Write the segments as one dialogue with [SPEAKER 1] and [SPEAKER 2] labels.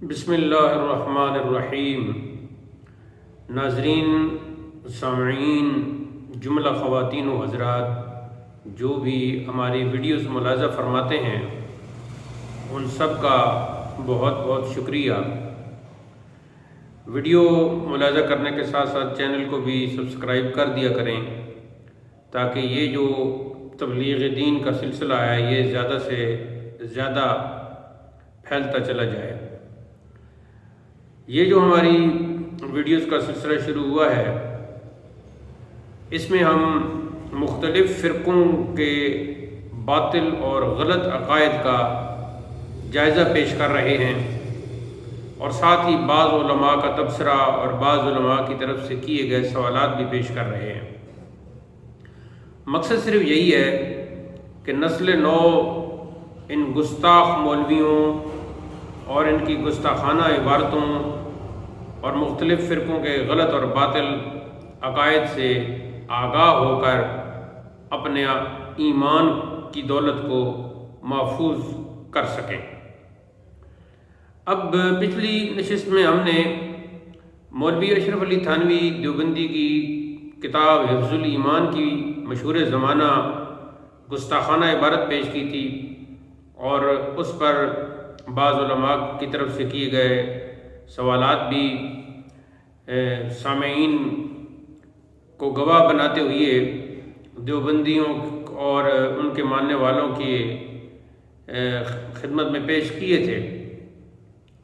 [SPEAKER 1] بسم اللہ الرحمن الرحیم۔ ناظرین، سامعین، جملہ خواتین و حضرات جو بھی ہماری ویڈیوز ملاحظہ فرماتے ہیں ان سب کا بہت بہت شکریہ۔ ویڈیو ملاحظہ کرنے کے ساتھ ساتھ چینل کو بھی سبسکرائب کر دیا کریں تاکہ یہ جو تبلیغ دین کا سلسلہ ہے یہ زیادہ سے زیادہ پھیلتا چلا جائے۔ یہ جو ہماری ویڈیوز کا سلسلہ شروع ہوا ہے اس میں ہم مختلف فرقوں کے باطل اور غلط عقائد کا جائزہ پیش کر رہے ہیں اور ساتھ ہی بعض علماء کا تبصرہ اور بعض علماء کی طرف سے کیے گئے سوالات بھی پیش کر رہے ہیں۔ مقصد صرف یہی ہے کہ نسل نو ان گستاخ مولویوں اور ان کی گستاخانہ عبارتوں اور مختلف فرقوں کے غلط اور باطل عقائد سے آگاہ ہو کر اپنے ایمان کی دولت کو محفوظ کر سکیں۔ اب پچھلی نشست میں ہم نے مولوی اشرف علی تھانوی دیوبندی کی کتاب حفظ الایمان کی مشہور زمانہ گستاخانہ عبارت پیش کی تھی اور اس پر بعض علماء کی طرف سے کیے گئے سوالات بھی سامعین کو گواہ بناتے ہوئے دیوبندیوں اور ان کے ماننے والوں کی خدمت میں پیش کیے تھے۔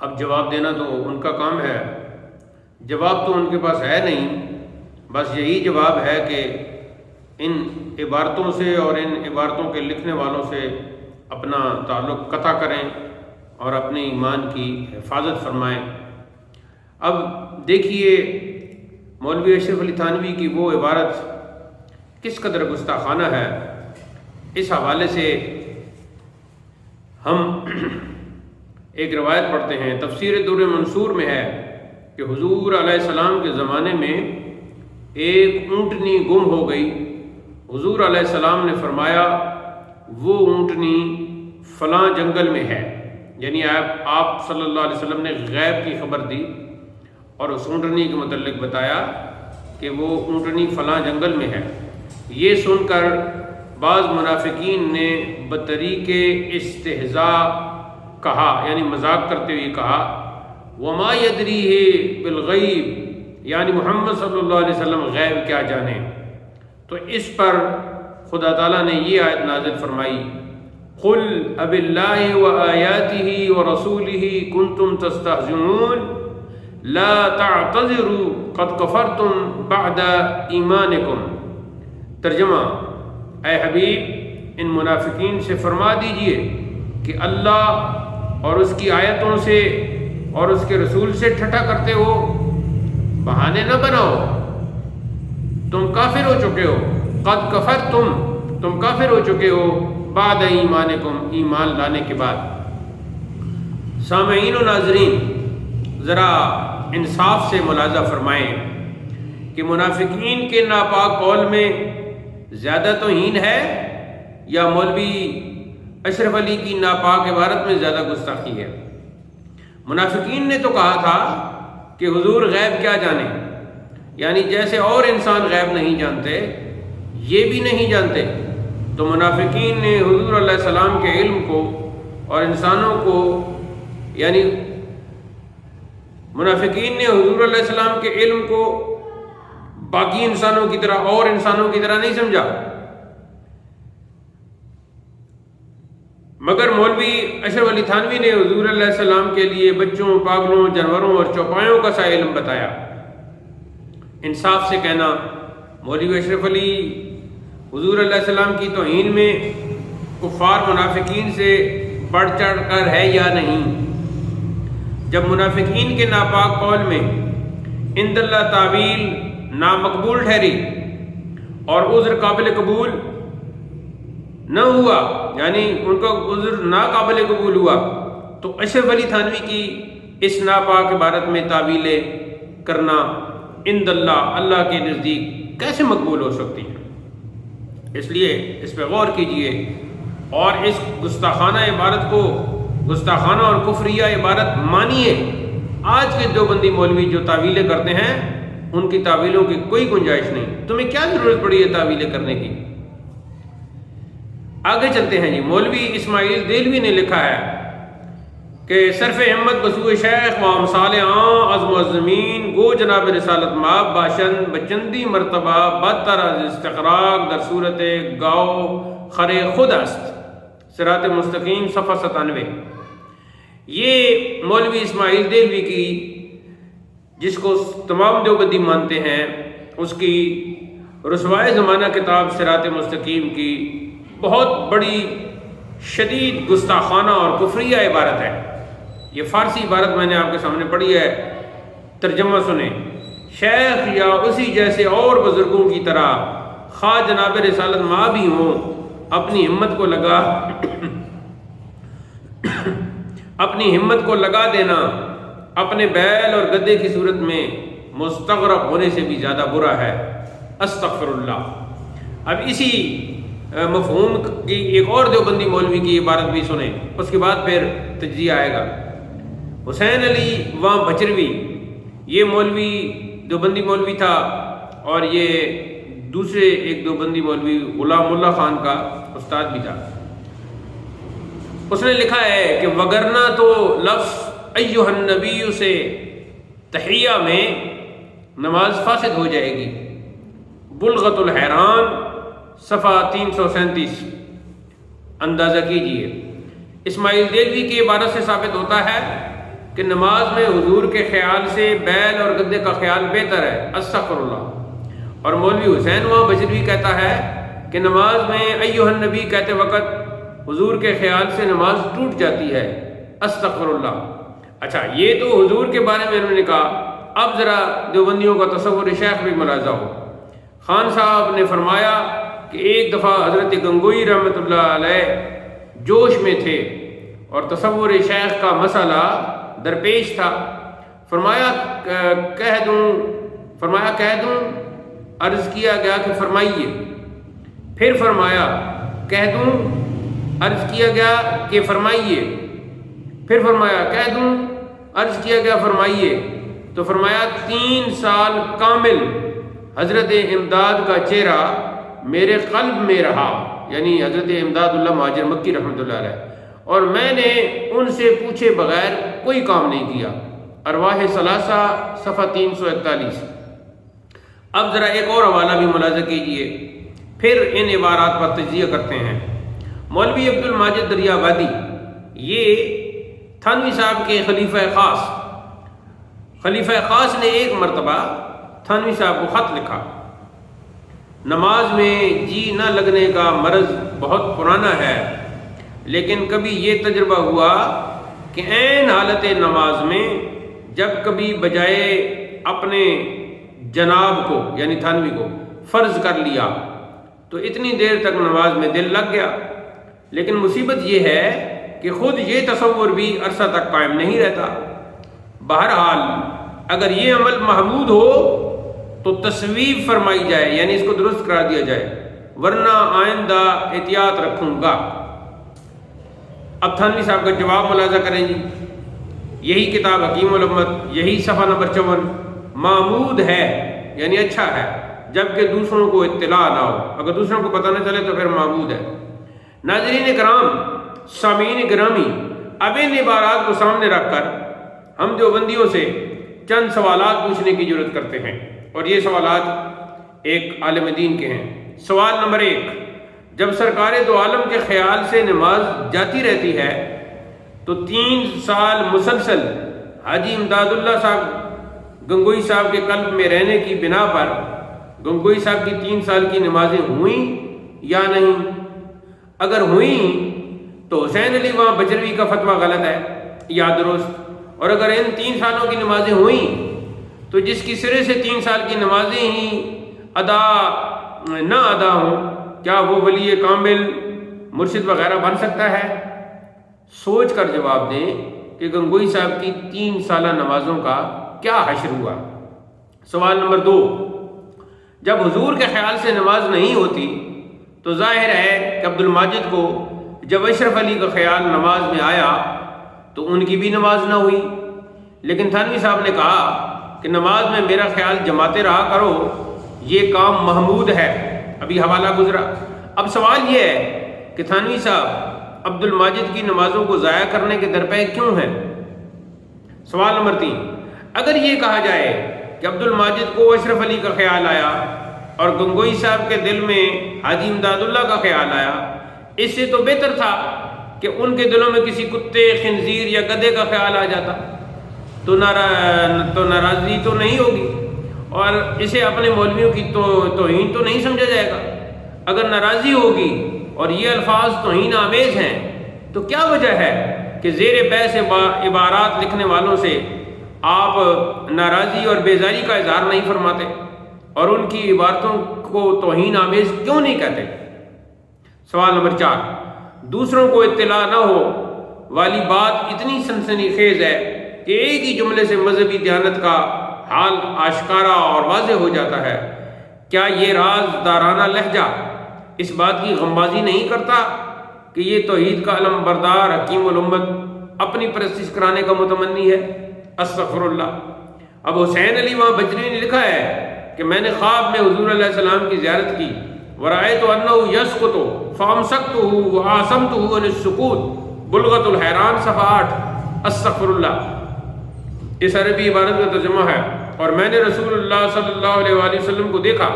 [SPEAKER 1] اب جواب دینا تو ان کا کام ہے، جواب تو ان کے پاس ہے نہیں، بس یہی جواب ہے کہ ان عبارتوں سے اور ان عبارتوں کے لکھنے والوں سے اپنا تعلق قطع کریں اور اپنے ایمان کی حفاظت فرمائیں۔ اب دیکھیے مولوی اشرف علی تھانوی کی وہ عبارت کس قدر گستاخانہ ہے۔ اس حوالے سے ہم ایک روایت پڑھتے ہیں، تفسیر در منصور میں ہے کہ حضور علیہ السلام کے زمانے میں ایک اونٹنی گم ہو گئی۔ حضور علیہ السلام نے فرمایا وہ اونٹنی فلاں جنگل میں ہے، یعنی آپ صلی اللہ علیہ وسلم نے غیب کی خبر دی اور اس اونٹنی کے متعلق بتایا کہ وہ اونٹنی فلاں جنگل میں ہے۔ یہ سن کر بعض منافقین نے بطریق استہزاء کہا، یعنی مذاق کرتے ہوئے کہا وما یدریہ بالغیب، یعنی محمد صلی اللہ علیہ وسلم غیب کیا جانے۔ تو اس پر خدا تعالیٰ نے یہ آیت نازل فرمائی قل اب اللہ وآیاتہ ورسولہ کنتم تستہزئون لا تعتذروا قد کفرتم بعد ایمانکم۔ ترجمہ، اے حبیب ان منافقین سے فرما دیجئے کہ اللہ اور اس کی آیتوں سے اور اس کے رسول سے ٹھٹھا کرتے ہو، بہانے نہ بناؤ، تم کافر ہو چکے ہو، قد کفرتم، تم کافر ہو چکے ہو بعد ایمانکم، ایمان لانے کے بعد۔ سامعین و ناظرین، ذرا انصاف سے ملاحظہ فرمائیں کہ منافقین کے ناپاک قول میں زیادہ توہین ہے یا مولوی اشرف علی کی ناپاک عبارت میں زیادہ گستاخی ہے؟ منافقین نے تو کہا تھا کہ حضور غیب کیا جانے، یعنی جیسے اور انسان غیب نہیں جانتے یہ بھی نہیں جانتے، تو منافقین نے حضور علیہ السلام کے علم کو اور انسانوں کو، یعنی منافقین نے حضور علیہ السلام کے علم کو باقی انسانوں کی طرح اور انسانوں کی طرح نہیں سمجھا، مگر مولوی اشرف علی تھانوی نے حضور علیہ السلام کے لیے بچوں، پاگلوں، جانوروں اور چوپایوں کا سا علم بتایا۔ انصاف سے کہنا، مولوی اشرف علی حضور علیہ السلام کی توہین میں کفار منافقین سے بڑھ چڑھ کر ہے یا نہیں؟ جب منافقین کے ناپاک قول میں عند اللہ تعویل نامقبول ٹھہری اور عذر قابل قبول نہ ہوا، یعنی ان کا عذر ناقابل قبول ہوا، تو اشرف علی تھانوی کی اس ناپاک عبارت میں تعویل کرنا عند اللہ، اللہ کے نزدیک کیسے مقبول ہو سکتی ہے؟ اس لیے اس پہ غور کیجئے اور اس گستاخانہ عبارت کو گستاخانہ اور کفریہ عبارت مانیے۔ آج کے دیوبندی مولوی جو تعویلیں کرتے ہیں ان کی تعویلوں کی کوئی گنجائش نہیں، تمہیں کیا ضرورت پڑی ہے تعویلیں کرنے کی؟ آگے چلتے ہیں جی۔ مولوی اسماعیل دہلوی نے لکھا ہے کہ صرف ہمت بسوء شیخ و امثال عزم و زمین گو جناب رسالت ماب باشند بچندی مرتبہ بدتر از استقراق در صورت گاؤ خر خود است، صراط مستقیم صفحہ 97۔ یہ مولوی اسماعیل دہلوی کی، جس کو تمام دیوبندی مانتے ہیں، اس کی رسوائے زمانہ کتاب صراط مستقیم کی بہت بڑی شدید گستاخانہ اور کفریہ عبارت ہے۔ یہ فارسی عبارت میں نے آپ کے سامنے پڑھی ہے، ترجمہ سنیں۔ شیخ یا اسی جیسے اور بزرگوں کی طرح خواہ جناب رسالت ماں بھی ہوں، اپنی ہمت کو لگا دینا اپنے بیل اور گدے کی صورت میں مستغرق ہونے سے بھی زیادہ برا ہے۔ استغفر اللہ۔ اب اسی مفہوم کی ایک اور دیوبندی مولوی کی عبارت بھی سنیں، اس کے بعد پھر تجزیہ آئے گا۔ حسین علی وہاں بچروی، یہ مولوی دیوبندی مولوی تھا، اور یہ دوسرے ایک دیوبندی مولوی غلام اللہ خان کا استاد بھی تھا۔ اس نے لکھا ہے کہ وگرنہ تو لفظ ایھا النبی سے تحیہ میں نماز فاسد ہو جائے گی۔ بلغت الحیران صفحہ 337 اندازہ کیجئے۔ اسماعیل دہلوی کی عبارت سے ثابت ہوتا ہے کہ نماز میں حضور کے خیال سے بیل اور گدے کا خیال بہتر ہے۔ استغفر اللہ۔ اور مولوی حسین وہاں بجروی کہتا ہے کہ نماز میں ایھا النبی کہتے وقت حضور کے خیال سے نماز ٹوٹ جاتی ہے۔ استغفر اللہ۔ اچھا، یہ تو حضور کے بارے میں انہوں نے کہا، اب ذرا دیوبندیوں کا تصور شیخ بھی ملاحظہ ہو۔ خان صاحب نے فرمایا کہ ایک دفعہ حضرت گنگوئی رحمۃ اللہ علیہ جوش میں تھے اور تصور شیخ کا مسئلہ درپیش تھا۔ فرمایا کہہ دوں، عرض کیا گیا کہ فرمائیے۔ پھر فرمایا کہہ دوں، عرض کیا گیا کہ فرمائیے۔ پھر فرمایا کہہ دوں، عرض کیا گیا فرمائیے۔ تو فرمایا 3 سال کامل حضرت امداد کا چہرہ میرے قلب میں رہا، یعنی حضرت امداد اللہ مہاجر مکی رحمۃ اللہ علیہ، اور میں نے ان سے پوچھے بغیر کوئی کام نہیں کیا۔ ارواح ثلاثہ صفحہ 341۔ اب ذرا ایک اور حوالہ بھی ملاحظہ کیجئے، پھر ان عبارات پر تجزیہ کرتے ہیں۔ مولوی عبد الماجد دریابادی، یہ تھانوی صاحب کے خلیفہ خاص نے ایک مرتبہ تھانوی صاحب کو خط لکھا۔ نماز میں جی نہ لگنے کا مرض بہت پرانا ہے، لیکن کبھی یہ تجربہ ہوا کہ عین حالت نماز میں جب کبھی بجائے اپنے جناب کو یعنی تھانوی کو فرض کر لیا تو اتنی دیر تک نماز میں دل لگ گیا، لیکن مصیبت یہ ہے کہ خود یہ تصور بھی عرصہ تک قائم نہیں رہتا۔ بہرحال اگر یہ عمل محمود ہو تو تصویب فرمائی جائے، یعنی اس کو درست کرا دیا جائے، ورنہ آئندہ احتیاط رکھوں گا۔ اب تھانوی صاحب کا جواب ملاحظہ کریں جی، یہی کتاب حکیم الامت، یہی صفحہ نمبر 54، معمود ہے یعنی اچھا ہے جبکہ دوسروں کو اطلاع نہ ہو، اگر دوسروں کو پتہ نہ چلے تو پھر معمود ہے۔ ناظرین کرام، سامعین گرامی، اب ان عبارات کو سامنے رکھ کر ہم دیوبندیوں سے چند سوالات پوچھنے کی ضرورت کرتے ہیں، اور یہ سوالات ایک عالم دین کے ہیں۔ سوال نمبر 1، جب سرکار دو عالم کے خیال سے نماز جاتی رہتی ہے تو 3 سال مسلسل حاجی امداد اللہ صاحب گنگوئی صاحب کے قلب میں رہنے کی بنا پر گنگوئی صاحب کی 3 سال کی نمازیں ہوئیں یا نہیں؟ اگر ہوئیں تو حسین علی وہاں بجروی کا فتویٰ غلط ہے یا درست؟ اور اگر ان 3 سالوں کی نمازیں ہوئیں تو جس کی سرے سے 3 سال کی نمازیں ہی نہ ادا ہوں، کیا وہ ولی کامل مرشد وغیرہ بن سکتا ہے؟ سوچ کر جواب دیں کہ گنگوئی صاحب کی 3 سالہ نمازوں کا کیا حشر ہوا۔ سوال نمبر 2، جب حضور کے خیال سے نماز نہیں ہوتی تو ظاہر ہے کہ عبد الماجد کو جب اشرف علی کا خیال نماز میں آیا تو ان کی بھی نماز نہ ہوئی۔ لیکن تھانوی صاحب نے کہا کہ نماز میں میرا خیال جماتے رہا کرو، یہ کام محمود ہے، ابھی حوالہ گزرا۔ اب سوال یہ ہے کہ تھانوی صاحب عبد الماجد کی نمازوں کو ضائع کرنے کے درپے کیوں ہیں؟ سوال نمبر 3، اگر یہ کہا جائے کہ عبد الماجد کو اشرف علی کا خیال آیا اور گنگوئی صاحب کے دل میں حاجی امداد اللہ کا خیال آیا، اس سے تو بہتر تھا کہ ان کے دلوں میں کسی کتے، خنزیر یا گدھے کا خیال آ جاتا، تو ناراضی تو نہیں ہوگی اور اسے اپنے مولویوں کی توہین تو نہیں سمجھا جائے گا۔ اگر ناراضی ہوگی اور یہ الفاظ توہین آمیز ہیں تو کیا وجہ ہے کہ زیر بحث عبارات لکھنے والوں سے آپ ناراضی اور بیزاری کا اظہار نہیں فرماتے اور ان کی عبارتوں کو توہین آمیز کیوں نہیں کہتے؟ سوال نمبر 4، دوسروں کو اطلاع نہ ہو والی بات اتنی سنسنی خیز ہے کہ ایک ہی جملے سے مذہبی دیانت کا حال آشکارا اور واضح ہو جاتا ہے۔ کیا یہ راز دارانہ لہجہ اس بات کی غمبازی نہیں کرتا کہ یہ توحید کا علم بردار حکیم الامت اپنی پرستش کرانے کا متمنی ہے؟ استغفر اللہ۔ اب حسین علی وہاں بجری نے لکھا ہے کہ میں نے خواب میں حضور علیہ السلام کی زیارت کی، ورأیت انہ یسقط فامسکتہ وعاصمتہ عن السکوت، بلغت الحیران صفحہ 8۔ استغفر اللہ، اس عربی عبارت کا ترجمہ ہے، اور میں نے رسول اللہ صلی اللہ علیہ وآلہ وسلم کو دیکھا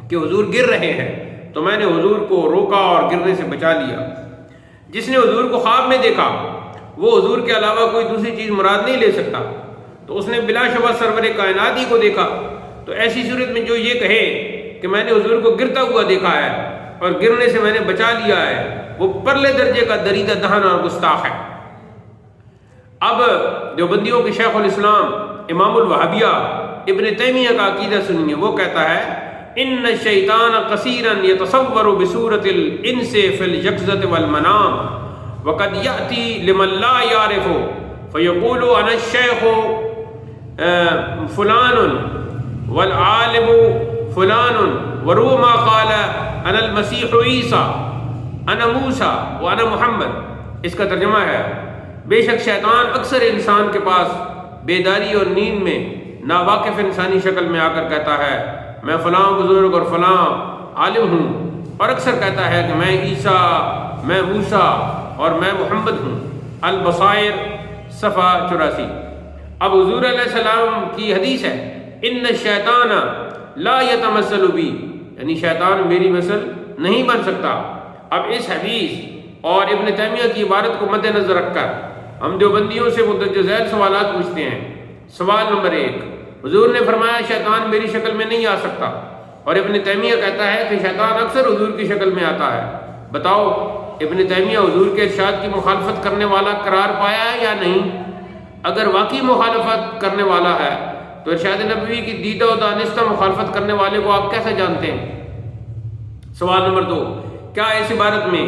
[SPEAKER 1] کہ حضور گر رہے ہیں، تو میں نے حضور کو روکا اور گرنے سے بچا لیا۔ جس نے حضور کو خواب میں دیکھا وہ حضور کے علاوہ کوئی دوسری چیز مراد نہیں لے سکتا، تو اس نے بلا شبہ سرور کائنات ہی کو دیکھا۔ تو ایسی صورت میں جو یہ کہے کہ میں نے حضور کو گرتا ہوا دیکھا ہے اور گرنے سے میں نے بچا لیا ہے، وہ پرلے درجے کا دریدہ دہن اور گستاخ ہے۔ اب دیوبندیوں کے شیخ الاسلام امام الوہابیہ ابن تیمیہ کا عقیدہ سنیے۔ وہ کہتا ہے ان الشیطان قصیرا یتصور بصورت الانس فی الیقظۃ والمنام وقد یأتی لمن لا یعرف فیقول انا الشیخ فلان والعالم فلان وربما قال انا المسیح عیسیٰ انا موسیٰ وانا محمد۔ اس کا ترجمہ ہے، بے شک شیطان اکثر انسان کے پاس بیداری اور نیند میں ناواقف انسانی شکل میں آ کر کہتا ہے میں فلاں بزرگ اور فلاں عالم ہوں، اور اکثر کہتا ہے کہ میں عیسیٰ، میں موسیٰ اور میں محمد ہوں۔ البصائر صفحہ 84۔ اب حضور علیہ السلام کی حدیث ہے ان الشیطان لا یتمثل بی، یعنی شیطان میری مثل نہیں بن سکتا۔ اب اس حدیث اور ابن تیمیہ کی عبارت کو مد نظر رکھ کر ہم دیوبندیوں سے مندرجہ ذیل سوالات پوچھتے ہیں۔ سوال نمبر 1، حضور نے فرمایا شیطان میری شکل میں نہیں آ سکتا، اور ابن تیمیہ کہتا ہے کہ شیطان اکثر حضور کی شکل میں آتا ہے۔ بتاؤ ابن تیمیہ حضور کے ارشاد کی مخالفت کرنے والا قرار پایا ہے یا نہیں؟ اگر واقعی مخالفت کرنے والا ہے تو ارشاد نبوی کی دیدہ و دانستہ مخالفت کرنے والے کو آپ کیسے جانتے ہیں؟ سوال نمبر 2، کیا اس عبارت میں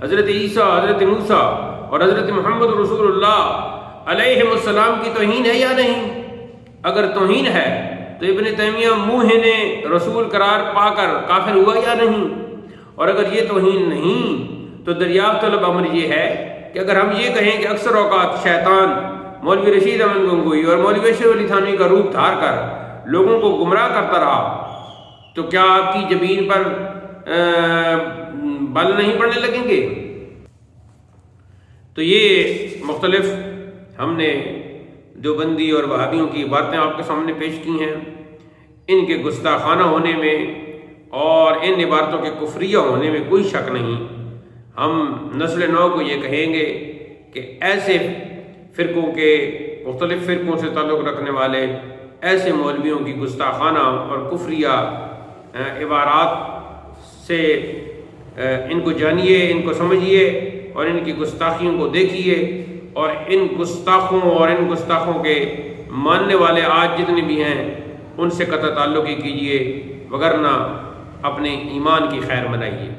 [SPEAKER 1] حضرت عیسیٰ، حضرت موسیٰ اور حضرت محمد رسول اللہ علیہ السلام کی توہین ہے یا نہیں؟ اگر توہین ہے تو ابن تیمیہ موہن رسول قرار پا کر کافر ہوا یا نہیں؟ اور اگر یہ توہین نہیں تو دریافت طلب امر یہ ہے کہ اگر ہم یہ کہیں کہ اکثر اوقات شیطان مولوی رشید احمد گنگوئی اور مولوی اشرف علی تھانوی کا روپ دھار کر لوگوں کو گمراہ کرتا رہا، تو کیا آپ کی جبین پر بل نہیں پڑنے لگیں گے؟ تو یہ مختلف ہم نے دیوبندی اور وہابیوں کی باتیں آپ کے سامنے پیش کی ہیں۔ ان کے گستاخانہ ہونے میں اور ان عبارتوں کے کفریہ ہونے میں کوئی شک نہیں۔ ہم نسل نو کو یہ کہیں گے کہ ایسے فرقوں کے، مختلف فرقوں سے تعلق رکھنے والے ایسے مولویوں کی گستاخانہ اور کفریہ عبارات سے ان کو جانیے، ان کو سمجھیے اور ان کی گستاخیوں کو دیکھیے، اور ان گستاخوں کے ماننے والے آج جتنے بھی ہیں ان سے قطع تعلق ہی کیجیے، وگرنہ اپنے ایمان کی خیر منائیے۔